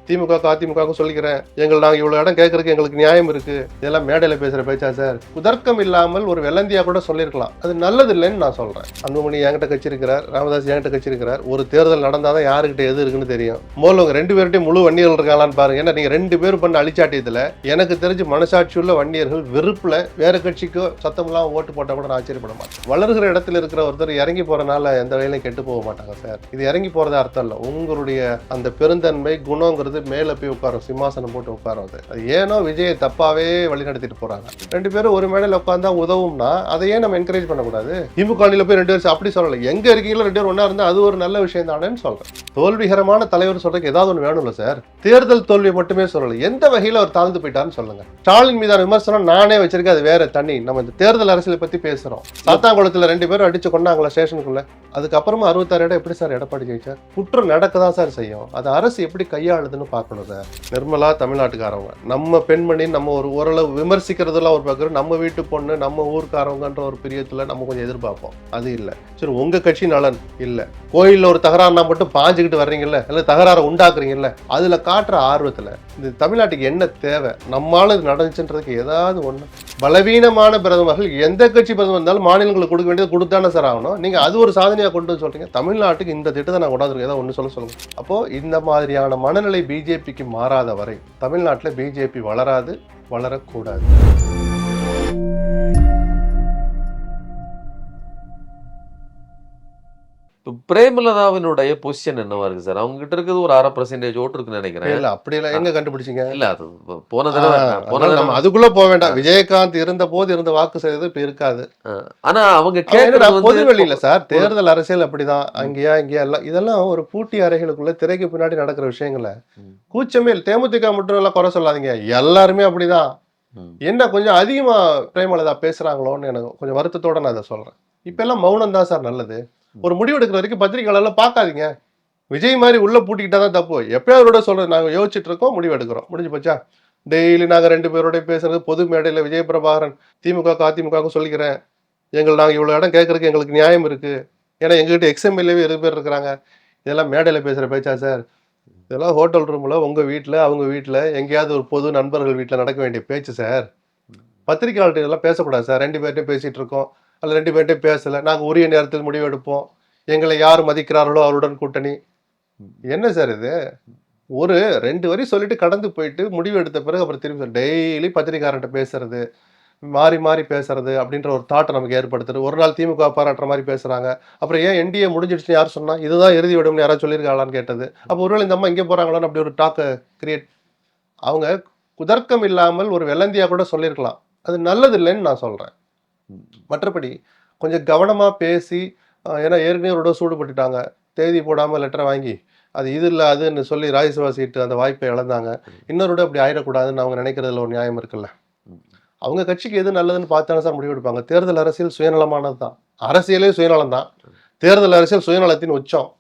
திமுக அதிமுக சொல்லிக்கிறேன், நாங்க இவ்வளவு இடம் கேட்கறதுக்கு எங்களுக்கு நியாயம் இருக்கு, இதெல்லாம் மேடையில பேசுற பேச்சா சார்? குதர்க்கம் இல்லாமல் ஒரு வெள்ளந்தியா கூட சொல்லியிருக்கலாம். அது நல்லது இல்லைன்னு நான் சொல்றேன். அன்புமணி என்கிட்ட கட்சி இருக்கிறார், ராமதாஸ் என்கிட்ட கட்சி இருக்கிறார். ஒரு தேர்தல் நடந்தாதான் யாருக்கிட்ட எது இருக்குன்னு தெரியும். முதல்ல உங்க 2 பேர்கிட்டையும் முழு வன்னியர்கள் இருக்காங்களான்னு பாருங்க. ஏன்னா நீங்க 2 பேரும் பண்ண அழிச்சாட்டியத்துல எனக்கு தெரிஞ்சு மனசாட்சி உள்ள வன்னியர்கள் வெறுப்புல வேற கட்சிக்கோ சத்தம் இல்லாம ஓட்டு போட்டா கூட நான் ஆச்சரியப்பட மாட்டேன். வளர்கிற இடத்துல இருக்கிற ஒருத்தர் இறங்கி போறனால எந்த வகையிலும் கெட்டு போக மாட்டாங்க சார். இது இறங்கி போறதா அர்த்தம் இல்லை. உங்களுடைய அந்த பெருந்தன்மை குணங்கிறது மேல போய் உட்காரும், சிம்மாசனம் போட்டு உட்காரும். அது ஏனோ விஜயை தப்பாவே வழிநடத்திட்டு போறாங்க. 2 பேரும் ஒரு மேடையில் உட்கார்ந்தா உதவும்னா அதை ஏன் நம்ம என்கரேஜ் பண்ணக்கூடாது? திமுக போய் 2 பேரும் அப்படி சொல்லலை, எங்க இருக்கீங்களோ 2 பேரும் ஒன்னா இருந்தா அது ஒரு நல்ல விஷயம் தானேன்னு சொல்றேன். தோல்விகரமான தலைவர் சொல்றதுக்கு ஏதாவது ஒன்று வேணும்ல சார். தேர்தல் தோல்வி மட்டுமே சொல்லலை, எந்த வகையில் அவர் தாழ்ந்து போயிட்டான்னு சொல்லுங்க. ஸ்டாலின் மீதான விமர்சனம் நானே வச்சிருக்கேன், அது வேற தனி. நம்ம இந்த தேர்தல் அரசியலை பத்தி பேசுறோம். சாத்தாங்குளத்துல 2 பேரும் அடிச்சு கொண்டாங்களா ஸ்டேஷனுக்குள்ள, அதுக்கப்புறமா 66 இடம் எப்படி சார் எடப்பாடி ஜெயிச்சார்? குற்றம் நடக்கதான் சார் செய்யும், அது அரசு எப்படி கையாளுதுன்னு பார்க்கணும் சார். நிர்மலா தமிழ்நாட்டுக்காரவங்க, நம்ம பெண்மணி, நம்ம ஓரளவு விமர்சிக்கிறதுலாம் ஒரு பக்கம், நம்ம வீட்டு பொண்ணு நம்ம ஊருக்காரவங்கன்ற ஒரு பிரியத்துல நம்ம கொஞ்சம் எதிர்பார்ப்போம். அது இல்லை. சரி, உங்க கட்சி நலன் இல்லை, கோயிலில் ஒரு தகராறுனா மட்டும் பாஞ்சுக்கிட்டு வர்றீங்கல்ல, இல்லை தகராறு உண்டாக்குறீங்கல்ல, அதுல காட்டுற ஆர்வத்துல இந்த தமிழ்நாட்டுக்கு என்ன தேவை? நம்மளால இது நடந்துச்சுன்றதுக்கு ஏதாவது ஒண்ணு. பலவீனமான பிரதமர்கள் எந்த கட்சி பிரதமர் இருந்தாலும் மாநிலங்களுக்கு கொடுக்க வேண்டியது கொடுத்தானே சார் ஆகணும். நீங்க அது ஒரு சாதனையா கொண்டு சொல்றீங்க. தமிழ்நாட்டுக்கு இந்த திட்டத்தை நான் கொண்டாந்துருக்கேன், ஏதாவது ஒன்று சொல்லுங்க. அப்போ இந்த மாதிரியான மனநிலை பிஜேபிக்கு மாறாத வரை தமிழ்நாட்டில் பிஜேபி வளராது, வளரக்கூடாது. பிரேமலதாவினுடைய பொசிஷன் என்னவா இருக்கு சார்? அவங்க கிட்ட இருக்கிறது ஒரு 1/2% ஓட்டு இருக்குன்னு நினைக்கிறேன். இல்ல அப்படி எல்லாம் எங்க கண்டுபிடிச்சீங்க? இல்ல அது போன தடவை நம்ம அதுக்குள்ள போக வேண்டாம். விஜயகாந்த் இருந்த போது இருந்த வாக்கு செய்தது இப்ப இருக்காது. ஆனா அவங்க கேட்கறது பொதுவெளியில சார், தேர்தல் அரசியல் அப்படிதான். அங்கேயா இங்கேயா எல்லாம் இதெல்லாம் ஒரு பூட்டி அறைகளுக்குள்ள திரைக்கு பின்னாடி நடக்கிற விஷயங்கள கூச்சமே இல்லை. தேமுதிக மட்டும் எல்லாம் குறை சொல்லாதீங்க, எல்லாருமே அப்படிதான். என்ன கொஞ்சம் அதிகமா பிரேமலதா பேசுறாங்களோன்னு எனக்கு கொஞ்சம் வருத்தத்தோட நான் அதை சொல்றேன். இப்ப எல்லாம் மௌனம் தான் சார் நல்லது. ஒரு முடிவு எடுக்கிற வரைக்கும் பத்திரிகையாளர்லாம் பார்க்காதீங்க. விஜய் மாதிரி உள்ள பூட்டிக்கிட்டா தான் தப்பு. எப்பயாவது சொல்றது, நாங்க யோசிச்சுட்டு இருக்கோம், முடிவு எடுக்கிறோம், முடிஞ்சு போச்சா? டெய்லி நாங்க 2 பேரோட பேசுறது, பொது மேடையில விஜய் பிரபாகரன் திமுக அதிமுக சொல்லிக்கிறேன், நாங்க இவ்வளவு இடம் கேட்கறதுக்கு எங்களுக்கு நியாயம் இருக்கு, ஏன்னா எங்ககிட்ட எக்ஸ்எம்எல்ஏவே 2 பேர் இருக்கிறாங்க, இதெல்லாம் மேடையில பேசுற பேச்சா சார்? இதெல்லாம் ஹோட்டல் ரூம்ல உங்க வீட்டுல அவங்க வீட்டுல எங்கேயாவது ஒரு பொது நண்பர்கள் வீட்டுல நடக்க வேண்டிய பேச்சு சார். பத்திரிகையாளர்கள் இதெல்லாம் பேசக்கூடாது சார். 2 பேர்ட்டையும் பேசிட்டு இருக்கோம், அல்ல 2 பேர்ட்டையும் பேசல, நாங்க உரிய நேரத்தில் முடிவு எடுப்போம், எங்களை யார் மதிக்கிறார்களோ அவருடன் கூட்டணி. என்ன சார் இது? ஒரு 2 வரி சொல்லிட்டு கடந்து போயிட்டு முடிவு எடுத்த பிறகு அப்புறம் திரும்பி டெய்லி பத்திரிகாரன்ட்ட பேசுறது, மாறி மாறி பேசுறது அப்படின்ற ஒரு தாட்டை நமக்கு ஏற்படுத்துறது. ஒரு நாள் திமுக பாராட்டுற மாதிரி பேசுறாங்க, அப்புறம் ஏன் என்டிஏ முடிஞ்சிடுச்சுன்னு யார் சொன்னா? இதுதான் இறுதி விடும்னு யாராவது சொல்லியிருக்காங்களான்னு கேட்டது. அப்போ ஒருவேளை இந்த அம்மா இங்கே போறாங்களான்னு அப்படி ஒரு டாக்கை கிரியேட். அவங்க குதர்க்கம் இல்லாமல் ஒரு வெள்ளந்தியா கூட சொல்லியிருக்கலாம். அது நல்லது இல்லைன்னு நான் சொல்றேன். மற்றபடி கொஞ்சம் கவனமா பேசி, ஏன்னா ஏற்கனவே ஒரு சூடுபட்டுட்டாங்க, தேதி போடாம லெட்டரை வாங்கி அது இது இல்லை அதுன்னு சொல்லி ராஜ்யசபா சீட்டு அந்த வாய்ப்பை இழந்தாங்க. இன்னொரு அப்படி ஆயிடக்கூடாதுன்னு அவங்க நினைக்கிறதுல ஒரு நியாயம் இருக்குல்ல. அவங்க கட்சிக்கு எது நல்லதுன்னு பார்த்தாலும் சார் முடிவு எடுப்பாங்க. தேர்தல் அரசியல் சுயநலமானது தான், அரசியலே சுயநலம் தான். தேர்தல் அரசியல் சுயநலத்தின் உச்சம்,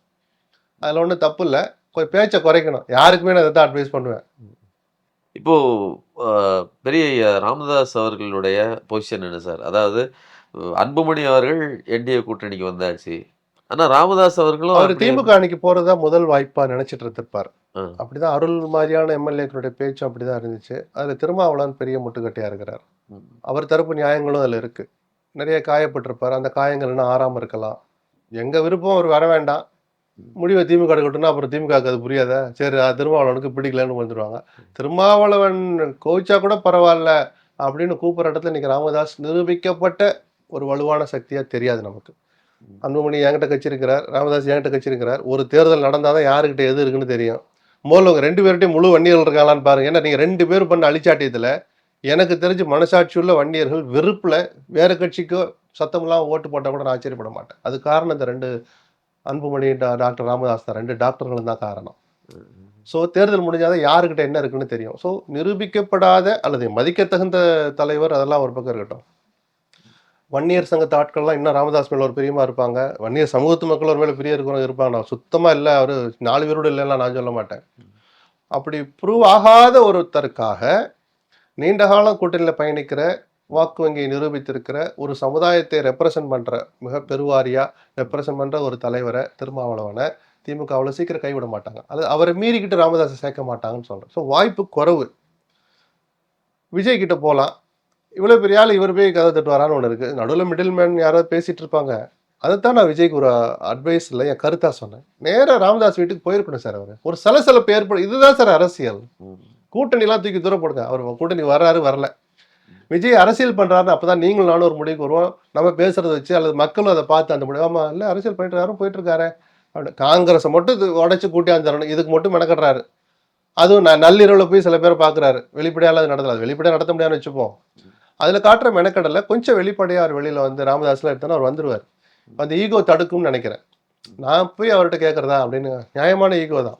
அதில் ஒன்றும் தப்பு இல்லை. கொஞ்சம் பேச்சை குறைக்கணும். யாருக்குமே நான் இதை தான் அட்வைஸ் பண்ணுவேன். இப்போ பெரிய ராமதாஸ் அவர்களுடைய பொசிஷன் என்ன சார்? அதாவது அன்புமணி அவர்கள் என்டிஏ கூட்டணிக்கு வந்தாச்சு, ஆனா ராமதாஸ் அவர்களும் அவர் திமுக அணிக்கு போறதா முதல் வாய்ப்பா நினைச்சிட்டு இருந்திருப்பார். அப்படிதான் அருள் மாதிரியான எம்எல்ஏக்களுடைய பேச்சும் அப்படிதான் இருந்துச்சு. அதுல திருமாவளவன் பெரிய முட்டுக்கட்டையா இருக்கிறார். அவர் தரப்பு நியாயங்களும் அதுல இருக்கு. நிறைய காயப்பட்டிருப்பார். அந்த காயங்கள் இன்னும் ஆறாம இருக்கலாம். எங்க விருப்பம் அவர் வர வேண்டாம், முடிவை திமுக எடுக்கட்டும்னா அப்புறம் திமுக அது புரியாத, சரி திருமாவளவனுக்கு பிடிக்கலன்னு வந்துடுவாங்க. திருமாவளவன் கோச்சா கூட பரவாயில்ல அப்படின்னு கூப்பிட்ற இடத்துல இன்னைக்கு ராமதாஸ் நிரூபிக்கப்பட்ட ஒரு வலுவான சக்தியா தெரியாது நமக்கு. அன்புமணி என்கிட்ட கட்சி இருக்கிறார், ராமதாஸ் என்கிட்ட கட்சி இருக்கிறார். ஒரு தேர்தல் நடந்தாதான் யாருக்கிட்ட எது இருக்குன்னு தெரியும். முதல்ல உங்க 2 பேர்கிட்டையும் முழு வன்னியர்கள் இருக்காங்களான்னு பாருங்க. ஏன்னா நீங்க 2 பேரும் பண்ண அழிச்சாட்டியத்துல எனக்கு தெரிஞ்சு மனசாட்சி உள்ள வன்னியர்கள் வெறுப்புல வேற கட்சிக்கோ சத்தம் இல்லாம ஓட்டு போட்டா கூட நான் ஆச்சரியப்பட மாட்டேன். அது காரணம் இந்த 2 அன்புமணி டாக்டர் ராமதாஸ் தான், 2 டாக்டர்களும் தான் காரணம். ஸோ தேர்தல் முடிஞ்சாதான் யாருக்கிட்ட என்ன இருக்குன்னு தெரியும். ஸோ நிரூபிக்கப்படாத அல்லது மதிக்கத்தகுந்த தலைவர் அதெல்லாம் ஒரு பக்கம் இருக்கட்டும். வன்னியர் சங்கத்து ஆட்கள்லாம் இன்னும் ராமதாஸ் மேல ஒரு பிரியமா இருப்பாங்க. வன்னியர் சமூகத்து மக்கள் ஒரு மேல பிரிய இருக்கிறவங்க இருப்பாங்க. நான் சுத்தமா இல்லை, அவரு 4 பேரோட இல்லைன்னா நான் சொல்ல மாட்டேன். அப்படி ப்ரூவ் ஆகாத ஒருத்தருக்காக நீண்ட காலம் கூட்டணியில் பயணிக்கிற, வாக்கு வங்கியை நிரூபித்திருக்கிற, ஒரு சமுதாயத்தை ரெப்ரசன்ட் பண்ற, மிக பெருவாரியா ரெப்ரசன்ட் பண்ற ஒரு தலைவரை திருமாவளவனை திமுக அவ்வளோ சீக்கிரம் கைவிட மாட்டாங்க. அது அவரை மீறிக்கிட்டு ராமதாஸை சேர்க்க மாட்டாங்கன்னு சொல்கிறேன். ஸோ வாய்ப்பு குறைவு. விஜய் கிட்ட போகலாம். இவ்வளோ பெரிய ஆள் இவர் போய் கதை தட்டுவாரான்னு ஒன்று இருக்குது. நடுவில் மிடில் மேன் யாராவது பேசிகிட்டு இருப்பாங்க. அதைத்தான் நான் விஜய்க்கு ஒரு அட்வைஸ் இல்லை, என் கருத்தாக சொன்னேன். நேராக ராமதாஸ் வீட்டுக்கு போயிருக்கணும் சார். அவர் ஒரு சலசலப்பு ஏற்படும். இதுதான் சார் அரசியல். கூட்டணிலாம் தூக்கி தூரம் போடுங்க. அவர் கூட்டணி வர்றாரு வரல, விஜய் அரசியல் பண்ணுறாருன்னு அப்போ தான் நீங்களும் நானும் ஒரு முடிவுக்கு வருவோம். நம்ம பேசுகிறத வச்சு அல்லது மக்களும் அதை பார்த்து அந்த முடிவு, ஆமாம் இல்லை அரசியல் பண்ணிட்டு யாரும் போயிட்டுருக்காரு அப்படின்னு. காங்கிரஸை மட்டும் இது உடச்சி கூட்டி வந்துடணும், இதுக்கு மட்டும் மெனக்கட்டுறாரு. அதுவும் நள்ளிரவில் போய் சில பேரை பார்க்குறாரு. வெளிப்படையால் அது நடத்தல, அது வெளிப்படையாக நடத்த முடியாதுன்னு வச்சுப்போம். அதில் காட்டுற மெனக்கடலை கொஞ்சம் வெளிப்படையாக அவர் வெளியில் வந்து ராமதாஸ்லாம் எடுத்தோன்னா அவர் வந்துடுவார். அந்த ஈகோ தடுக்கும்னு நினைக்கிறேன். நான் போய் அவர்கிட்ட கேட்குறதா அப்படின்னு நியாயமான ஈகோ தான்.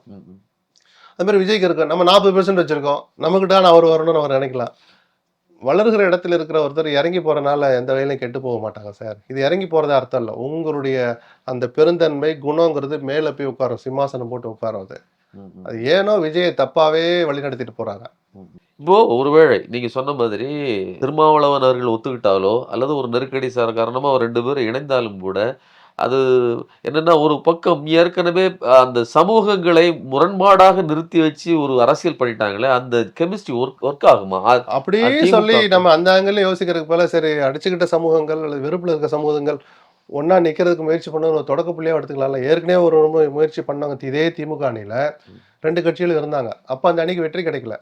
அது மாதிரி விஜய்க்கு இருக்கும். நம்ம 40% வச்சுருக்கோம், நமக்கிட்டான அவர் வரணும்னு அவர் நினைக்கலாம். வளர்கிற இடத்துல இருக்கிற ஒருத்தர் இறங்கி போகிறனால எந்த வகையிலையும் கெட்டு போக மாட்டாங்க சார். இது இறங்கி போகிறதா அர்த்தம் இல்லை. உங்களுடைய அந்த பெருந்தன்மை குணங்கிறது மேலே போய் உட்காரும், சிம்மாசனம் போட்டு உட்காரும். அது ஏனோ விஜயை தப்பாகவே வழிநடத்திட்டு போகிறாங்க. இப்போ ஒருவேளை நீங்க சொன்ன மாதிரி திருமாவளவன் அவர்கள் ஒத்துக்கிட்டாலோ அல்லது ஒரு நெருக்கடி சார் காரணமா அவர் 2 பேரும் இணைந்தாலும் கூட அது என்னன்னா ஒரு பக்கம் ஏற்கனவே அந்த சமூகங்களை முரண்பாடாக நிறுத்தி வச்சு ஒரு அரசியல் பண்ணிட்டாங்களே, அந்த கெமிஸ்ட்ரி ஒர்க் ஆகுமா? அப்படியே சொல்லி நம்ம அந்த ஆங்கிள் யோசிக்கிறதுக்கு போல சரி அடிச்சுக்கிட்ட சமூகங்கள் அல்லது வெறுப்புல இருக்க சமூகங்கள் ஒன்னா நிக்கிறதுக்கு முயற்சி பண்ண தொடக்க புள்ளியா எடுத்துக்கலாம்ல. ஏற்கனவே ஒரு முயற்சி பண்ணவங்க இதே திமுக அணியில 2 கட்சிகளும் இருந்தாங்க. அப்ப அந்த அணிக்கு வெற்றி கிடைக்கல.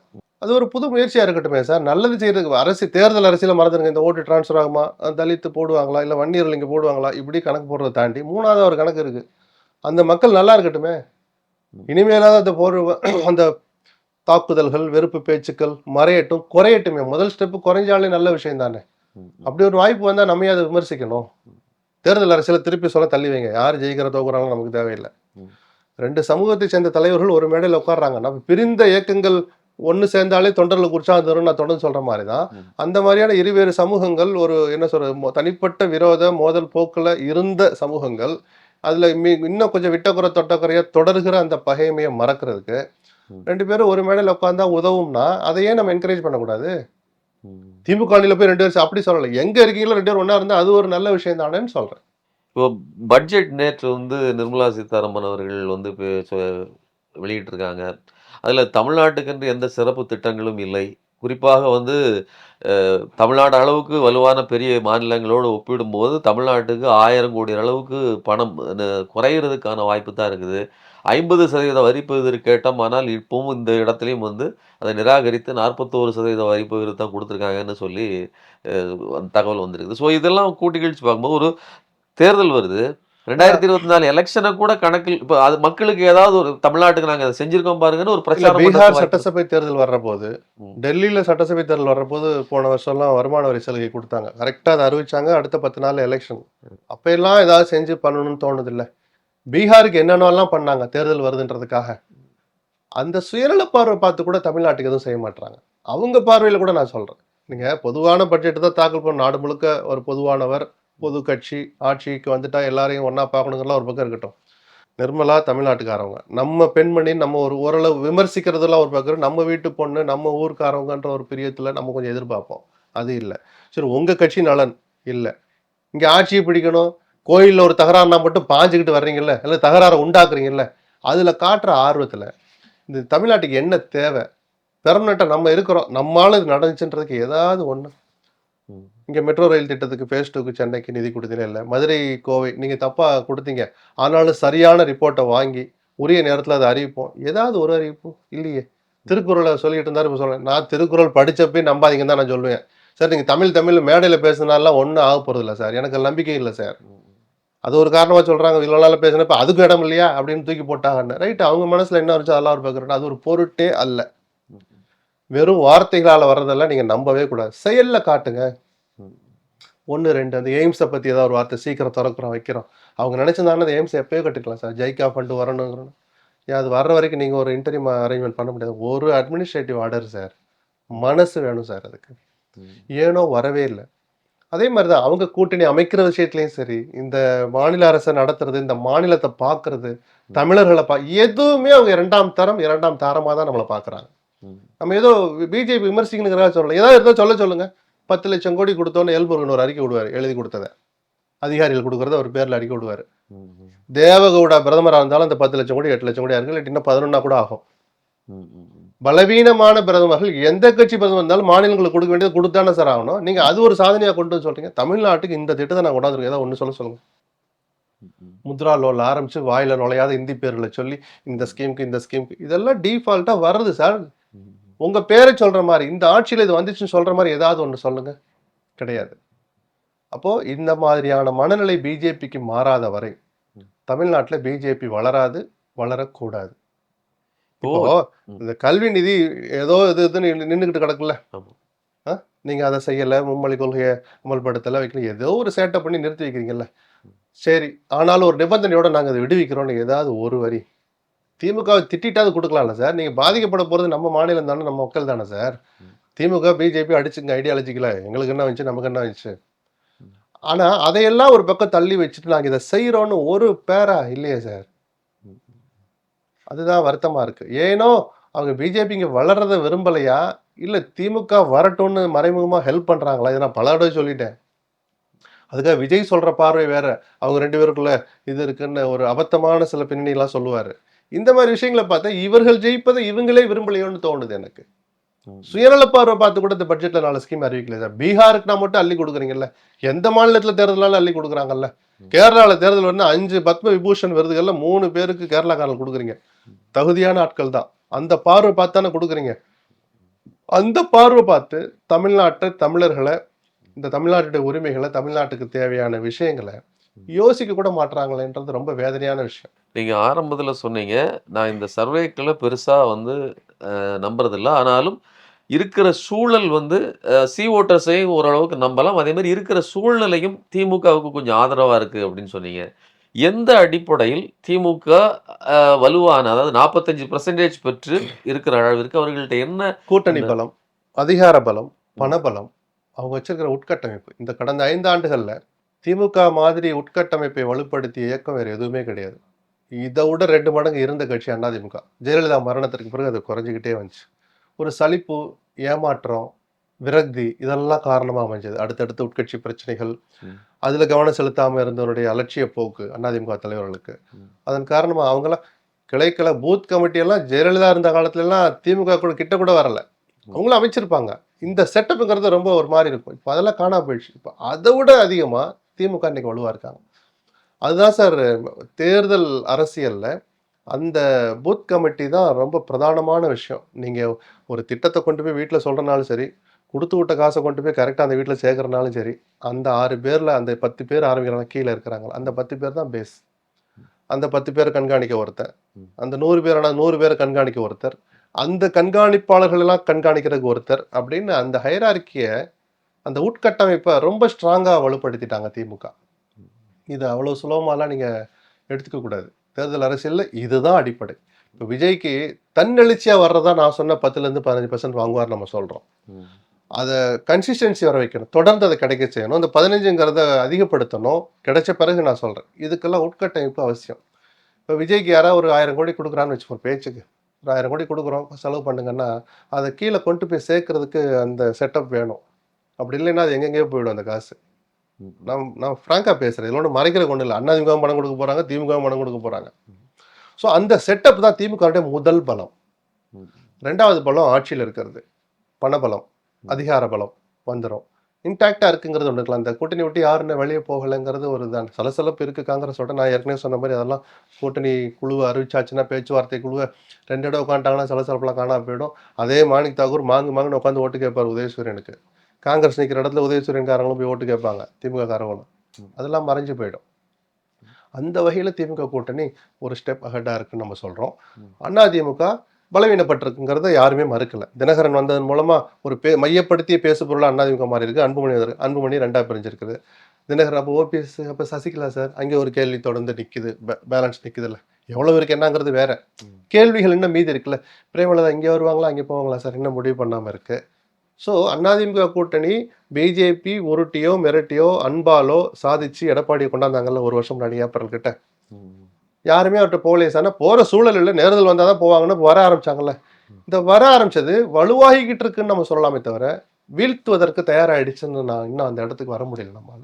அது ஒரு புது முயற்சியா இருக்கட்டுமே சார். நல்லது செய்யறதுக்கு தேர்தல் அரசியல மறந்துடுங்க. இந்த ஓட்டு டிரான்ஸ்ஃபர் ஆகுமா, தலித்து போடுவாங்களா, இல்ல வன்னியர்கள் இங்க போடுவாங்களா, இப்படி கணக்கு போடுறதை தாண்டி 3வது ஒரு கணக்கு இருக்கு. அந்த மக்கள் நல்லா இருக்கட்டுமே. இனிமேலாவது அந்த அந்த தாக்குதல்கள் வெறுப்பு பேச்சுக்கள் மறையட்டும், குறையட்டுமே. முதல் ஸ்டெப்பு குறைஞ்சாலே நல்ல விஷயம் தானே. அப்படி ஒரு வாய்ப்பு வந்தா நம்ம அதை விமர்சிக்கணும். தேர்தல் அரசியல திருப்பி சொல்ல தள்ளி வைங்க. யார் ஜெயிக்கிற தோக்குறாங்க நமக்கு தேவையில்லை. 2 சமூகத்தை சேர்ந்த தலைவர்கள் ஒரு மேடையில் உட்கார்றாங்க. நம்ம பிரிந்த இயக்கங்கள் ஒன்று சேர்ந்தாலே தொண்டர்களுக்கு உற்சாகம் தரும் நான் தொடர்ந்து சொல்ற மாதிரி தான். அந்த மாதிரியான இருவேறு சமூகங்கள் ஒரு என்ன சொல்றது தனிப்பட்ட விரோத மோதல் போக்குல இருந்த சமூகங்கள் அதுல இன்னும் கொஞ்சம் விட்டக்குறை தொட்டக்குறையா தொடர்கிற அந்த பகைமையை மறக்கிறதுக்கு 2 பேரும் ஒரு மேடையில் உட்கார்ந்தா உதவும்னா அதையே நம்ம என்கரேஜ் பண்ணக்கூடாது. திமுக அணியில போய் 2 பேரும் அப்படி சொல்லலை. எங்க இருக்கீங்களோ 2 பேரும் ஒன்னா இருந்தா அது ஒரு நல்ல விஷயம் தானேன்னு சொல்றேன். இப்போ பட்ஜெட் நேற்று நிர்மலா சீதாராமன் அவர்கள் வெளியிட்டிருக்காங்க. அதில் தமிழ்நாட்டுக்கென்று எந்த சிறப்பு திட்டங்களும் இல்லை. குறிப்பாக தமிழ்நாடு அளவுக்கு வலுவான பெரிய மாநிலங்களோடு ஒப்பிடும்போது தமிழ்நாட்டுக்கு 1000 கோடி அளவுக்கு பணம் குறையிறதுக்கான வாய்ப்பு தான் இருக்குது. 50% வரிப்பகிர்வு கேட்டோம். ஆனால் இப்பவும் இந்த இடத்துலையும் அதை நிராகரித்து 41% வரிப்பகிர்வு தான் கொடுத்துருக்காங்கன்னு சொல்லி தகவல் வந்திருக்குது. ஸோ இதெல்லாம் கூட்டி கழிச்சு பார்க்கும்போது ஒரு தேர்தல் வருது. 2024 எலெக்ஷனை கூட கணக்கில் இப்போ அது மக்களுக்கு ஏதாவது ஒரு தமிழ்நாட்டுக்கு நாங்கள் அதை செஞ்சிருக்கோம் பாருங்கன்னு ஒரு பிரச்சாரம். பீகார் சட்டசபை தேர்தல் வர்ற போது, டெல்லியில சட்டசபை தேர்தல் வர்ற போது போன வருஷம்லாம் வருமான வரி சலுகை கொடுத்தாங்க. கரெக்டாக அதை அறிவிச்சாங்க. அடுத்த 10 நாள் எலெக்ஷன். அப்ப எல்லாம் ஏதாவது செஞ்சு பண்ணணும்னு தோணுது இல்லை. பீகாருக்கு என்னென்னலாம் பண்ணாங்க தேர்தல் வருதுன்றதுக்காக. அந்த சுயநல பார்வை பார்த்து கூட தமிழ்நாட்டுக்கு எதுவும் செய்ய மாட்டாங்க. அவங்க பார்வையில கூட நான் சொல்றேன். நீங்க பொதுவான பட்ஜெட் தான் தாக்கல் பண்ண. நாடு முழுக்க ஒரு பொதுவானவர் பொது கட்சி ஆட்சிக்கு வந்துட்டா எல்லாரையும் ஒன்னா பார்க்கணுங்கலாம் ஒரு பக்கம் இருக்கட்டும். நிர்மலா தமிழ்நாட்டுக்காரவங்க, நம்ம பெண்மணி, நம்ம ஓரளவு விமர்சிக்கிறதுலாம் ஒரு பக்கம். நம்ம வீட்டு பொண்ணு, நம்ம ஊருக்காரவங்கன்ற ஒரு பிரியத்துல நம்ம கொஞ்சம் எதிர்பார்ப்போம். அது இல்லை. சரி உங்க கட்சி நலன் இல்லை, இங்க ஆட்சியை பிடிக்கணும், கோயிலில் ஒரு தகராறுனா மட்டும் பாஞ்சுக்கிட்டு வர்றீங்கல்ல, இல்லை தகராறை உண்டாக்குறீங்கல்ல, அதுல காட்டுற ஆர்வத்துல இந்த தமிழ்நாட்டுக்கு என்ன தேவை? பெர்மனெண்ட்டாக நம்ம இருக்கிறோம், நம்மளால இது நடந்துச்சுன்றதுக்கு ஏதாவது ஒன்று. இங்கே மெட்ரோ ரயில் திட்டத்துக்கு phase 2க்கு சென்னைக்கு நிதி கொடுத்தீங்க இல்லை, மதுரை கோவை நீங்கள் தப்பாக கொடுத்தீங்க, ஆனாலும் சரியான ரிப்போர்ட்டை வாங்கி உரிய நேரத்தில் அதை அறிவிப்போம். ஏதாவது ஒரு அறிவிப்பு இல்லையே. திருக்குறளை சொல்லிட்டு இருந்தாரு. இப்போ சொல்கிறேன், நான் திருக்குறள் படித்தப்பே நம்பாதீங்கன்னு தான் நான் சொல்லுவேன் சார். நீங்கள் தமிழ் மேடையில் பேசுனாலாம் ஒன்றும் ஆக போகிறது இல்லை சார், எனக்கு நம்பிக்கை இல்லை சார். அது ஒரு காரணமாக சொல்கிறாங்க. இவ்வளோ நாள் பேசினப்ப அதுக்கு இடம் இல்லையா அப்படின்னு தூக்கி போட்டாங்கன்னு. ரைட்டு, அவங்க மனசில் என்ன இருந்துச்சு அதெல்லாம் ஒரு பார்க்குறேன். அது ஒரு பொருட்டே அல்ல. வெறும் வார்த்தைகளால் வர்றதெல்லாம் நீங்கள் நம்பவே கூடாது, செயலில் காட்டுங்க. 1 2 அந்த எய்ம்ஸை பற்றி ஏதாவது ஒரு வார்த்தை சீக்கிரம் திறக்கிறோம் வைக்கிறோம். அவங்க நினச்சிருந்தாங்கன்னா அந்த எய்ம்ஸ் எப்போயோ கட்டிக்கலாம் சார். ஜைக்கா ஃபண்டு வரணுங்கிறோம். அது வர்ற வரைக்கும் நீங்கள் ஒரு இன்டரிம் அரேஞ்ச்மெண்ட் பண்ண முடியாது. ஒரு அட்மினிஸ்ட்ரேட்டிவ் ஆர்டர் சார், மனசு வேணும் சார் அதுக்கு. ஏனோ வரவே இல்லை. அதே மாதிரி தான் அவங்க கூட்டணி அமைக்கிற விஷயத்துலையும் சரி, இந்த மாநில அரசை நடத்துறது, இந்த மாநிலத்தை பார்க்கறது, தமிழர்களை எதுவுமே அவங்க 2ஆம் தரம் 2ஆம் தாரமாக தான் நம்மளை பார்க்குறாங்க. நம்ம ஏதோ பிஜேபி விமர்சிக்கணுங்கிறதா சொல்லலாம். ஏதாவது இருந்தால் சொல்லுங்க. 10 லட்சம் கோடி கொடுத்தோன்னு எல்முருகன் ஒரு அறிக்கை விடுவார், எழுதி கொடுத்ததை. அதிகாரிகள் கொடுக்கறத அவர் பேர்ல அடிக்க விடுவாரு. தேவகவுடா பிரதமரா இருந்தாலும் அந்த 10 லட்சம் கோடி 8 லட்சம் கோடி இருக்கு, இல்லாட்டி இன்னும் 11 கூட ஆகும். பலவீனமான பிரதமர்கள் எந்த கட்சி பிரதமர் இருந்தாலும் மாநிலங்களுக்கு கொடுக்க வேண்டியது கொடுத்தானே சார் ஆகணும். நீங்க அது ஒரு சாதனையா கொண்டு வந்து சொல்றீங்க. தமிழ்நாட்டுக்கு இந்த திட்டத்தை நான் கொண்டாந்துருக்கேன். ஏதாவது ஒண்ணு சொல்லுங்க. முத்ரா லோன்ல ஆரம்பிச்சு வாயில நுழையாத இந்தி பேர்ல சொல்லி இந்த ஸ்கீமுக்கு இதெல்லாம் டிஃபால்ட்டா வர்றது சார். உங்க பேரை சொல்ற மாதிரி இந்த ஆட்சியில இது வந்துச்சுன்னு சொல்ற மாதிரி ஏதாவது ஒண்ணு சொல்லுங்க. கிடையாது. அப்போ இந்த மாதிரியான மனநிலை பிஜேபிக்கு மாறாத வரை தமிழ்நாட்டுல பிஜேபி வளராது, வளரக்கூடாது. இப்போ இந்த கல்வி நிதி ஏதோ இதுன்னு நின்றுகிட்டு கிடக்குல்ல, நீங்க அதை செய்யல, மும்மொழி கொள்கையை அமல்படுத்தல, வைக்கல, ஏதோ ஒரு சேட்டை பண்ணி நிறுத்தி வைக்கிறீங்கல்ல. சரி, ஆனாலும் ஒரு நிபந்தனையோட நாங்க அதை விடுவிக்கிறோம்னு ஏதாவது ஒரு வரி திமுகவை திட்டாவது கொடுக்கலாம்ல சார். நீங்க பாதிக்கப்பட போறது நம்ம மாநிலம் தானே, நம்ம மக்கள் தானே சார். திமுக பிஜேபி அடிச்சுங்க, ஐடியாலஜிக்கல எங்களுக்கு என்ன வந்துச்சு, நமக்கு என்ன வந்துச்சு. ஆனா அதையெல்லாம் ஒரு பக்கம் தள்ளி வச்சுட்டு நாங்க இதை செய்யறோம்னு ஒரு பேரா இல்லையே சார். அதுதான் வருத்தமா இருக்கு. ஏனோ அவங்க பிஜேபி இங்க வளர்றத விரும்பலையா, இல்ல திமுக வரட்டும்னு மறைமுகமா ஹெல்ப் பண்றாங்களா? இதை நான் பல தடவை சொல்லிட்டேன். அதுக்காக விஜய் சொல்ற பார்வை வேற, அவங்க 2 பேருக்குள்ள இது இருக்குன்னு ஒரு அபத்தமான சில பின்னணி எல்லாம் சொல்லுவாரு. இந்த மாதிரி விஷயங்களை பார்த்தா இவர்கள் ஜெயிப்பதை இவங்களே விரும்பலையோன்னு தோணுது எனக்கு. சுயநல பார்வை பார்த்து கூட இந்த பட்ஜெட்ல 4 ஸ்கீம் அறிவிக்கல சார். பீகாருக்கு நான் மட்டும் அள்ளி கொடுக்குறீங்கல்ல, எந்த மாநிலத்துல தேர்தலாலும் அள்ளி கொடுக்குறாங்கல்ல. கேரளால தேர்தல் வந்து 5 பத்ம விபூஷன் விருதுகள்ல 3 பேருக்கு கேரளாக்காரர்கள் கொடுக்குறீங்க. தகுதியான ஆட்கள் தான். அந்த பார்வை பார்த்தானே கொடுக்குறீங்க. அந்த பார்வை பார்த்து தமிழ்நாட்டை, தமிழர்களை, இந்த தமிழ்நாட்டுடைய உரிமைகளை, தமிழ்நாட்டுக்கு தேவையான விஷயங்களை யோசிக்க கூட மாட்டாங்களேன்றது ரொம்ப வேதனையான விஷயம். நீங்க ஆரம்பத்துல சொன்னீங்க, நான் இந்த சர்வேக்களை பெருசா வந்து நம்புறதில்ல. ஆனாலும் இருக்கிற சூழல் வந்து சி ஓட்டர்ஸையும் ஓரளவுக்கு நம்பலாம். அதே மாதிரி இருக்கிற சூழ்நிலையும் திமுகவுக்கு கொஞ்சம் ஆதரவா இருக்கு அப்படின்னு சொன்னீங்க. எந்த அடிப்படையில் திமுக வலுவான, அதாவது 45% பெற்று இருக்கிற அளவிற்கு அவர்கள்ட்ட என்ன கூட்டணி பலம், அதிகார பலம், பணபலம், அவங்க வச்சிருக்கிற உட்கட்டமைப்பு, இந்த கடந்த 5 ஆண்டுகள்ல திமுக மாதிரி உட்கட்டமைப்பை வலுப்படுத்திய இயக்கம் வேற எதுவுமே கிடையாது. இதை விட 2 மடங்கு இருந்த கட்சி அதிமுக. ஜெயலலிதா மரணத்திற்கு பிறகு அது குறைஞ்சிக்கிட்டே வந்துச்சு. ஒரு சலிப்பு, ஏமாற்றம், விரக்தி இதெல்லாம் காரணமா அமைஞ்சது. அடுத்தடுத்த உட்கட்சி பிரச்சனைகள், அதுல கவனம் செலுத்தாம இருந்தவருடைய அலட்சிய போக்கு அதிமுக தலைவர்களுக்கு. அதன் காரணமா அவங்கெல்லாம் கிளைக்கல பூத் கமிட்டி எல்லாம் ஜெயலலிதா இருந்த காலத்துல எல்லாம் திமுக கூட கிட்ட கூட வரல. அவங்களும் அமைச்சிருப்பாங்க. இந்த செட்டப்புங்கிறது ரொம்ப ஒரு மாதிரி இருக்கும். இப்போ அதெல்லாம் காணாம போயிடுச்சு. இப்போ அதை விட அதிகமா திமுக இன்னைக்கு வலுவா இருக்காங்க. அதுதான் சார் தேர்தல் அரசியல்ல அந்த பூத் கமிட்டி தான் ரொம்ப பிரதானமான விஷயம். நீங்க ஒரு திட்டத்தை கொண்டு போய் வீட்டில் சொல்றனாலும் சரி, கொடுத்து விட்ட காசை கொண்டு போய் கரெக்டாக அந்த வீட்டில் சேர்க்கறனாலும் சரி, அந்த 6 பேர்ல அந்த 10 பேர் ஆரம்பிக்கிறாங்க, கீழே இருக்கிறாங்க, அந்த 10 பேர் தான் பேஸ். அந்த 10 பேரை கண்காணிக்க ஒருத்தர், அந்த 100 பேரான 100 பேரை கண்காணிக்க ஒருத்தர், அந்த கண்காணிப்பாளர்கள் எல்லாம் கண்காணிக்கிறதுக்கு ஒருத்தர் அப்படின்னு அந்த ஹைரார்க்கிய, அந்த உட்கட்டமைப்பை ரொம்ப ஸ்ட்ராங்கா வலுப்படுத்திட்டாங்க திமுக. இது அவ்வளவு சுலபமாலாம் நீங்க எடுத்துக்க கூடாது. தேர்தல் அரசியல்ல இதுதான் அடிப்படை. இப்போ விஜய்க்கு தன்னெழுச்சியா வர்றதா நான் சொன்ன 10% 15% வாங்குவார் நம்ம சொல்றோம். அதை கன்சிஸ்டன்சி வர வைக்கணும், தொடர்ந்து அதை கிடைக்க செய்யணும். அந்த 15ங்கிறத அதிகப்படுத்தணும். கிடைச்ச பிறகு நான் சொல்றேன், இதுக்கெல்லாம் உட்கட்டமைப்பு அவசியம். இப்போ விஜய்க்கு யாராவது ஒரு 1000 கோடி கொடுக்குறான்னு வச்சுக்கோங்க, பேச்சுக்கு ஒரு 1000 கோடி கொடுக்குறோம், செலவு பண்ணுங்கன்னா அதை கீழே கொண்டு போய் சேர்க்கறதுக்கு அந்த செட்டப் வேணும். அப்படி இல்லைன்னா அது எங்கெங்கேயோ போயிடும் அந்த காசு. நான் ஃப்ராங்கா பேசுறேன், இதில் ஒன்றும் மறைக்கிற ஒன்றும் இல்லை. அதிமுக பணம் கொடுக்க போறாங்க, திமுக பணம் கொடுக்க போறாங்க. ஸோ அந்த செட்டப் தான் திமுக முதல் பலம். 2வது பலம் ஆட்சியில் இருக்கிறது, பணபலம், அதிகார பலம் வந்துடும். இன்டாக்டா இருக்குங்கிறது ஒன்று இருக்கலாம். இந்த கூட்டணி விட்டு யாருன்னு வெளியே போகலைங்கிறது ஒரு தான் சலசலப்பு இருக்கு காங்கிரஸோட. நான் ஏற்கனவே சொன்ன மாதிரி அதெல்லாம் கூட்டணி குழுவை அறிவிச்சாச்சுன்னா, பேச்சுவார்த்தை குழுவை 2 இடம் உட்காந்துட்டாங்கன்னா சலசலப்புலாம் காணாம போயிடும். அதே மாணிக் தாக்கூர் மாங்குன்னு உட்காந்து ஓட்டு கேட்பார் உதயசூரியனுக்கு. காங்கிரஸ் நிற்கிற இடத்துல உதயசூரியன்காரங்களும் போய் ஓட்டு கேட்பாங்க, திமுக காரங்களும். அதெல்லாம் மறைஞ்சு போயிடும். அந்த வகையில திமுக கூட்டணி ஒரு ஸ்டெப் அஹெட்டா இருக்குன்னு நம்ம சொல்றோம். அதிமுக பலவீனப்பட்டிருக்குங்கிறத யாருமே மறுக்கல. தினகரன் வந்ததன் மூலமா ஒரு மையப்படுத்திய பேசு பொருளா அதிமுக மாறி இருக்கு. அன்புமணி 2ஆ பிரிஞ்சிருக்குது. தினகரன் அப்போ ஓபிஎஸ், அப்போ சசிகலா சார், அங்கே ஒரு கேள்வி தொடர்ந்து நிக்குது, பேலன்ஸ் நிக்குது இல்லை, எவ்வளவு இருக்கு என்னங்கிறது வேற. கேள்விகள் இன்னும் மீதி இருக்குல்ல. பிரேமலதா இங்கே வருவாங்களா அங்கே போவாங்களா சார், இன்னும் முடிவு பண்ணாம இருக்கு. ஸோ அதிமுக கூட்டணி பிஜேபி உருட்டியோ மிரட்டியோ அன்பாலோ சாதிச்சு எடப்பாடியை கொண்டாந்தாங்கல்ல 1 வருஷம் முன்னாடி ஏப்ரல் கிட்ட. யாருமே அவர்கிட்ட போகலையே சார். போற சூழல் இல்லை, நேர்தல் வந்தாதான் போவாங்கன்னு வர ஆரம்பிச்சாங்கல்ல. இந்த வர ஆரம்பிச்சது வலுவாகிக்கிட்டு இருக்குன்னு நம்ம சொல்லலாமே தவிர வீழ்த்துவதற்கு தயாராகிடுச்சுன்னு நான் இன்னும் அந்த இடத்துக்கு வர முடியல நம்மளால.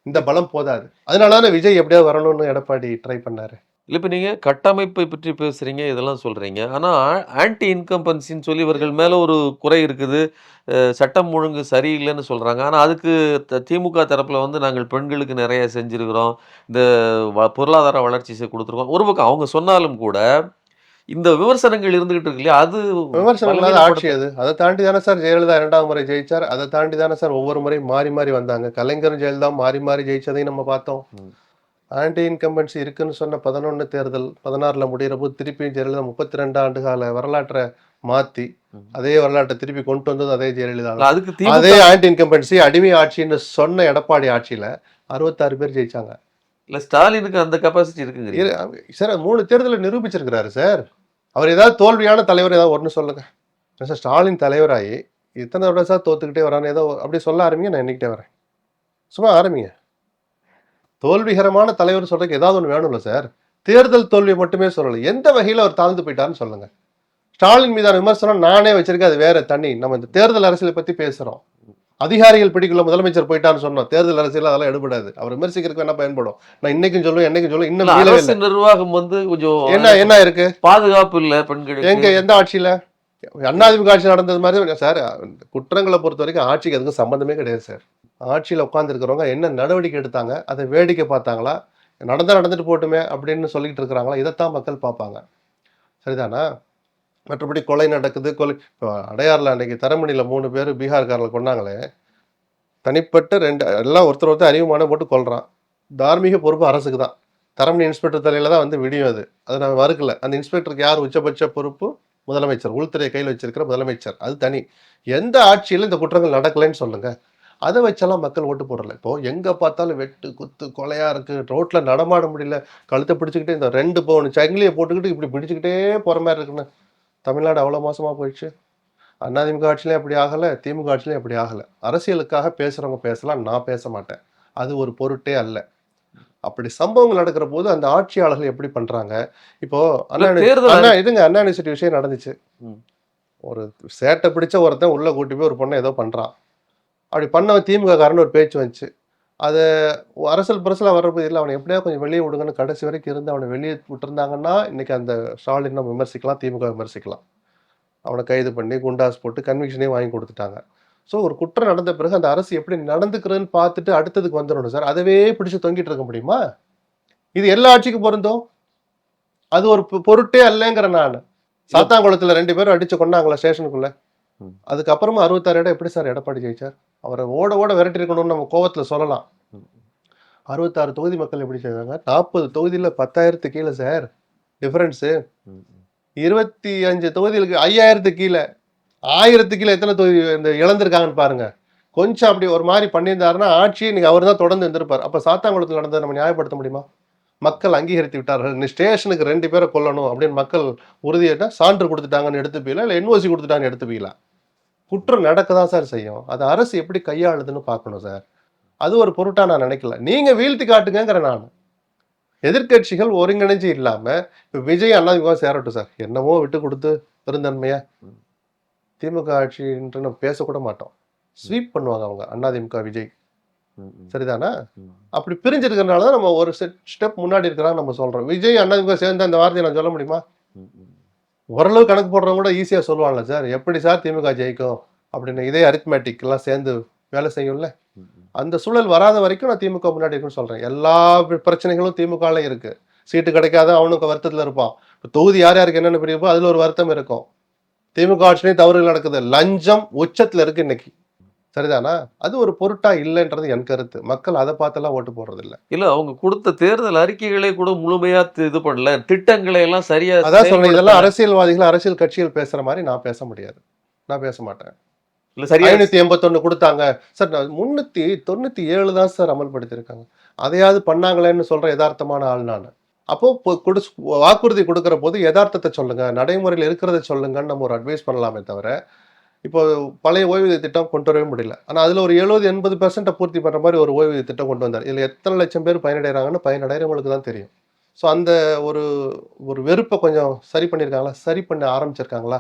இந்த பலம் போதாது. அதனால தானே விஜய் எப்படியாவது வரணும்னு எடப்பாடி ட்ரை பண்ணாரு. இல்ல இப்ப நீங்க கட்டமைப்பை பற்றி பேசுறீங்க, இதெல்லாம் சொல்றீங்க. ஆனா ஆன்டி இன்கம்பன்சின்னு சொல்லி இவர்கள் மேல ஒரு குறை இருக்குது. சட்டம் ஒழுங்கு சரியில்லன்னு சொல்றாங்க. ஆனா அதுக்கு திமுக தரப்புல வந்து நாங்கள் பெண்களுக்கு நெறைய செஞ்சிருக்கிறோம். இந்த பொருளாதார வளர்ச்சி குடுத்துருக்கோம். ஒரு பக்கம் அவங்க சொன்னாலும் கூட, இந்த விமர்சனங்கள் இருந்துகிட்டு இருக்கு இல்லையா? அது விமர்சனம் இல்லாத ஆட்சி பலவீனப்படுத்த அது. அதை தாண்டி தானே சார் ஜெயலலிதா 2வது முறை ஜெயிச்சார். அதை தாண்டி தானே சார் ஒவ்வொரு முறையும் மாறி மாறி வந்தாங்க. கலைஞரும் ஜெயலலிதாவும் மாறி மாறி ஜெயிச்சதையும் நம்ம பார்த்தோம். ம். ஆன்டி இன்கம்பன்சி இருக்குன்னு சொன்ன 11 தேர்தல் 16ல முடியிற போது திருப்பியும் ஜெயலலிதா 32 ஆண்டு கால வரலாற்றை மாத்தி ம். அதே வரலாற்றை திருப்பி கொண்டு வந்தது அதே ஜெயலலிதா இல்ல தான். அதுக்கு அதே திமுக ஆன்டி இன்கம்பன்சி அடிமை ஆட்சின்னு சொன்ன எடப்பாடி ஆட்சியில 66 பேர் ஜெயிச்சாங்க. இல்ல ஸ்டாலினுக்கு அந்த கெப்பாசிட்டி இருக்குங்கிறீங்க. சார் 3 தேர்தலில் நிரூபிச்சிருக்கிறாரு சார். அவர் ஏதாவது தோல்வியான தலைவர் ஏதாவது ஒன்று சொல்லுங்க. சார் ஸ்டாலின் தலைவராகி இத்தனை வருடம் சார் தோத்துக்கிட்டே வரான்னு ஏதோ அப்படி சொல்ல ஆரம்பிங்க, நான் எண்ணிக்கிட்டே வரேன். சும்மா ஆரம்பிங்க. தோல்விகரமான தலைவர் சொல்றதுக்கு ஏதாவது ஒன்று வேணும்ல சார். தேர்தல் தோல்வி மட்டுமே சொல்லலை, எந்த வகையில் அவர் தாழ்ந்து போயிட்டாருன்னு சொல்லுங்க. ஸ்டாலின் மீதான விமர்சனம் நானே வச்சிருக்கேன், அது வேற தனி. நம்ம இந்த தேர்தல் அரசியலை பத்தி பேசுறோம். அதிகாரிகள் பிடிக்கல, முதலமைச்சர் போயிட்டான்னு சொன்னோம். தேர்தல் அரசியல் அதெல்லாம் எடுபடாது. அவர் விமர்சிக்கிறதுக்கு என்ன பயன்படும்? நான் இன்னைக்கும் சொல்லுவேன், என்னைக்கும் சொல்லுவேன், இன்னும் இல்ல மீளவே அரசு இல்லை. நிர்வாகம் வந்து கொஞ்சம் என்ன இருக்கு? பாதுகாப்பு இல்ல பெண்களுக்கு. எங்க எந்த ஆட்சியில? அதிமுக ஆட்சி நடந்தது மாதிரி சார். குற்றங்களை பொறுத்த வரைக்கும் ஆட்சிக்கு அதுக்கு சம்பந்தமே கிடையாது சார். ஆட்சியில் உட்கார்ந்து இருக்கிறவங்க என்ன நடவடிக்கை எடுத்தாங்க, அதை வேடிக்கை பார்த்தாங்களா, நடந்துட்டு போட்டுமே அப்படின்னு சொல்லிட்டு இருக்கிறாங்களா, இதைத்தான் மக்கள் பார்ப்பாங்க. சரிதானா? மற்றபடி கொலை நடக்குது, கொலை இப்போ அடையாறில் அன்னைக்கு தரமணியில் 3 பேர் பீகார்காரில் கொண்டாங்களே, தனிப்பட்ட 2 எல்லாம் ஒருத்தர் அறிவுமான போட்டு கொள்றான். தார்மீக பொறுப்பு அரசுக்கு தான். தரமணி இன்ஸ்பெக்டர் தலையில தான் வந்து விடியும் அது. அதை நான் மறுக்கல. அந்த இன்ஸ்பெக்டருக்கு யார் உச்சபட்ச பொறுப்பு? முதலமைச்சர். உள்துறையை கையில் வச்சிருக்கிற முதலமைச்சர். அது தனி. எந்த ஆட்சியில் இந்த குற்றங்கள் நடக்கலைன்னு சொல்லுங்க. அதை வச்செல்லாம் மக்கள் ஓட்டு போடல. இப்போ எங்க பார்த்தாலும் வெட்டு குத்து கொலையா இருக்கு, ரோட்ல நடமாட முடியல, கழுத்தை பிடிச்சிக்கிட்டு இந்த 2 பவுன் சங்கிலியை போட்டுக்கிட்டு இப்படி பிடிச்சிக்கிட்டே போற மாதிரி இருக்குன்னு. தமிழ்நாடு அவ்வளோ மோசமா போயிடுச்சு. அதிமுக ஆட்சியிலையும் அப்படி ஆகலை, திமுக ஆட்சியிலையும் அப்படி ஆகலை. அரசியலுக்காக பேசுறவங்க பேசலாம், நான் பேச மாட்டேன். அது ஒரு பொருட்டே அல்ல. அப்படி சம்பவங்கள் நடக்கிற போது அந்த ஆட்சியாளர்கள் எப்படி பண்றாங்க? இப்போ அண்ணா யூனிவர்சிட்டி விஷயம் நடந்துச்சு. ஒரு சேட்டை பிடிச்ச ஒருத்தன் உள்ள கூட்டி போய் ஒரு பொண்ணை ஏதோ பண்றான். அப்படி பண்ணவன் திமுக காரன்னு ஒரு பேச்சு வந்துச்சு. அதை அரசியல் பரசலாக வர்றப்போ இல்லை, அவனை எப்படியா கொஞ்சம் வெளியே விடுங்கன்னு கடைசி வரைக்கும் இருந்து அவனை வெளியே விட்டுருந்தாங்கன்னா இன்னைக்கு அந்த ஸ்டாலின் நம்ம விமர்சிக்கலாம், திமுக விமர்சிக்கலாம். அவனை கைது பண்ணி குண்டாஸ் போட்டு கன்விக்ஷனையும் வாங்கி கொடுத்துட்டாங்க. ஸோ ஒரு குற்றம் நடந்த பிறகு அந்த அரசு எப்படி நடந்துக்கிறதுன்னு பார்த்துட்டு அடுத்ததுக்கு வந்துடணும் சார். அதவே பிடிச்சி தொங்கிட்டு இருக்க முடியுமா? இது எல்லா ஆட்சிக்கும் பொருந்தும். அது ஒரு பொருட்டே அல்லங்கிற நான். சாத்தாங்குளத்தில் 2 பேரும் அடிச்சு கொண்டாங்களா ஸ்டேஷனுக்குள்ள. அதுக்கப்புறமா 66 இடம் எப்படி சார் எடப்பாடி ஜெயிச்சார்? அவரை ஓட ஓட விரட்டி இருக்கணும்னு நம்ம கோவத்தில் சொல்லலாம். 66 தொகுதி மக்கள் எப்படி செய்வாங்க? 40 தொகுதியில் 10,000 கீழே சார் டிஃபரன்ஸு. 25 தொகுதிகளுக்கு 5,000 கீழே, 1000 கீழே எத்தனை தொகுதி இந்த இழந்திருக்காங்கன்னு பாருங்க. கொஞ்சம் அப்படி ஒரு மாதிரி பண்ணியிருந்தாருன்னா ஆட்சி இன்னைக்கு அவர் தான் தொடர்ந்து இருந்திருப்பார். அப்போ சாத்தாங்குளத்தில் நடந்ததை நம்ம நியாயப்படுத்த முடியுமா? மக்கள் அங்கீகரித்து விட்டார்கள். நீ ஸ்டேஷனுக்கு 2 பேரை கொல்லணும் அப்படின்னு மக்கள் உறுதியிட்டா சான்று கொடுத்துட்டாங்கன்னு எடுத்துப்பீங்களா, இல்லை என்ஓசி கொடுத்துட்டாங்கன்னு எடுத்துப்பீங்களா? குற்றம் நடக்க தான் சார் செய்யும். அது அரசு எப்படி கையாளுதுன்னு பார்க்கணும் சார். அது ஒரு பொருட்டா நான் நினைக்கல. நீங்க வீழ்த்தி காட்டுங்கிற நான். எதிர்கட்சிகள் ஒருங்கிணைஞ்சு இல்லாம இப்ப விஜய் அதிமுக சேரட்டும் சார், என்னமோ விட்டு கொடுத்து பெருந்தன்மையா திமுக ஆட்சின்ற நம்ம பேசக்கூட மாட்டோம். ஸ்வீப் பண்ணுவாங்க அவங்க அதிமுக விஜய். சரிதானா? அப்படி பிரிஞ்சிருக்கிறதுனால தான் நம்ம ஒரு ஸ்டெப் முன்னாடி இருக்கிறாங்க நம்ம சொல்றோம். விஜய் அதிமுக சேர்ந்த அந்த வார்த்தையை நான் சொல்ல முடியுமா? ஓரளவு கணக்கு போடுறவங்க கூட ஈஸியா சொல்லுவாங்கல்ல சார், எப்படி சார் திமுக ஜெயிக்கும் அப்படின்னு. இதே அரித்மேட்டிக் எல்லாம் சேர்ந்து வேலை செய்யும்ல. அந்த சூழல் வராத வரைக்கும் நான் திமுக முன்னாடி இருக்குன்னு சொல்றேன். எல்லா பிரச்சனைகளும் திமுகல இருக்கு. சீட்டு கிடைக்காத அவனுக்கு வருத்தத்துல இருப்பான். தொகுதி யார் யாருக்கு என்னென்ன பிரிப்போ அதுல ஒரு வருத்தம் இருக்கும். திமுக ஆட்சியிலையும் தவறுகள் நடக்குது. லஞ்சம் உச்சத்துல இருக்கு இன்னைக்கு. சரிதானா? அது ஒரு பொருட்டா இல்லைன்றது என் கருத்து. மக்கள் அதை பார்த்தெல்லாம் ஓட்டு போடுறது இல்லை. இல்ல அவங்க கொடுத்த தேர்தல் அறிக்கைகளை கூட முழுமையா இது பண்ணல, திட்டங்களை எல்லாம் சரியா. அதான் சொல்றேன், இதெல்லாம் அரசியல்வாதிகள் அரசியல் கட்சிகள் பேசுற மாதிரி நான் பேச முடியாது. நான் பேச மாட்டேன். 581 கொடுத்தாங்க சார், 397 தான் சார் அமல்படுத்தியிருக்காங்க. அதையாவது பண்ணாங்களேன்னு சொல்ற யதார்த்தமான ஆள் நான். அப்போ வாக்குறுதி கொடுக்கிற போது யதார்த்தத்தை சொல்லுங்க, நடைமுறையில் இருக்கிறத சொல்லுங்கன்னு நம்ம ஒரு அட்வைஸ் பண்ணலாமே தவிர, இப்போ பழைய ஓய்வூதிய திட்டம் கொண்டு வரவே முடியல. ஆனால் அதில் ஒரு 70-80% பூர்த்தி பண்ணுற மாதிரி ஒரு ஓய்வூதிய திட்டம் கொண்டு வந்தார். இதில் எத்தனை லட்சம் பேர் பயனடைகிறாங்கன்னு பயனடைகிறவங்களுக்கு தான் தெரியும். ஸோ அந்த ஒரு வெறுப்பை கொஞ்சம் சரி பண்ணியிருக்காங்களா, சரி பண்ண ஆரம்பிச்சிருக்காங்களா?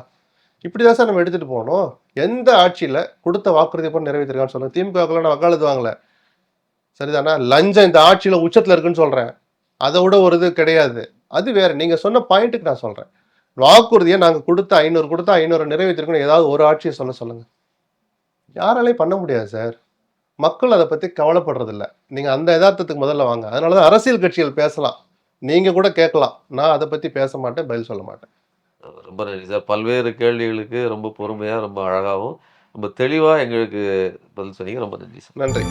இப்படி தான் சார் நம்ம எடுத்துகிட்டு போகணும். எந்த ஆட்சியில் கொடுத்த வாக்குறுதி போல நிறைவேற்றிருக்கான்னு சொல்லுங்கள். திமுகலாம் வக்காலத்து வாங்கல. சரிதானா? லஞ்சம் இந்த ஆட்சியில உச்சத்துல இருக்குன்னு சொல்றேன். அதை விட ஒரு இது கிடையாது. அது வேற. நீங்க சொன்ன பாயிண்ட்டுக்கு நான் சொல்றேன். வாக்குறுதியை நாங்க கொடுத்த 500 நிறைவேற்றிருக்கணும். ஏதாவது ஒரு ஆட்சியை சொல்லுங்க. யாராலையும் பண்ண முடியாது சார். மக்கள் அதை பத்தி கவலைப்படுறது இல்ல. நீங்க அந்த யதார்த்தத்துக்கு முதல்ல வாங்க. அதனாலதான் அரசியல் கட்சிகள் பேசலாம். நீங்க கூட கேட்கலாம். நான் அதை பத்தி பேச மாட்டேன், பதில் சொல்ல மாட்டேன். ரொம்ப நன்றி சார். பல்வேறு கேள்விகளுக்கு ரொம்ப பொறுமையா, ரொம்ப அழகாவும், ரொம்ப தெளிவா எங்களுக்கு பதில் சொன்னீங்க. ரொம்ப நன்றி சார். நன்றி.